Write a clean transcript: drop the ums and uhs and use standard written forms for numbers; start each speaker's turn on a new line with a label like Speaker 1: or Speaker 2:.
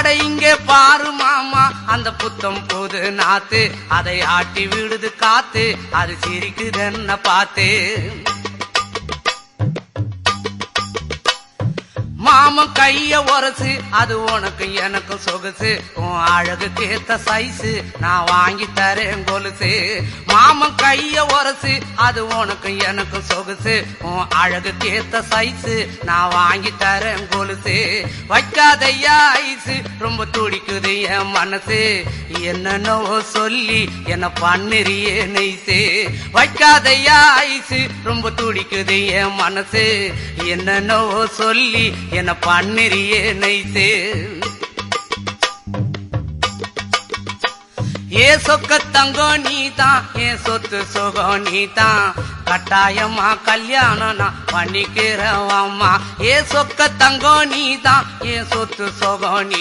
Speaker 1: அட இங்கே பாரு மாமா அந்த புத்தம் புது நாத்து, அதை ஆட்டி விடுது காத்து, அது சிரிக்குதுன்ன பார்த்து. மாமன் கைய உரசு, அது உனக்கு எனக்கு சொகுசு, உன் அழகுக்கு ஏத்த சைஸு நான் வாங்கி தரேன் கொலுசு. மாமன் கைய உரசு, அது உனக்கு எனக்கு சொகுசு, உன் அழகுக்கு ஏத்த சைஸு நான் வாங்கி தரேன் கொலுசு. வைக்காதையா ஐசு, ரொம்ப துடிக்குது என் மனசு, என்னன்னோ சொல்லி என்ன பண்ணுறியே நெய்சு. வைக்காதையா ஐசு, ரொம்ப துடிக்குது என் மனசு, என்னன்னோ சொல்லி என்ன பண்ணுறியே நைசு. ஏ சொக்க தங்கம் நீதான், ஏன் சொத்து சுகம் நீதான், கட்டாயமா கல்யாணம் நான் பண்ணிக்கிறவம்மா. ஏ சொக்க தங்கம் நீதான், ஏன் சொத்து சுகம் நீ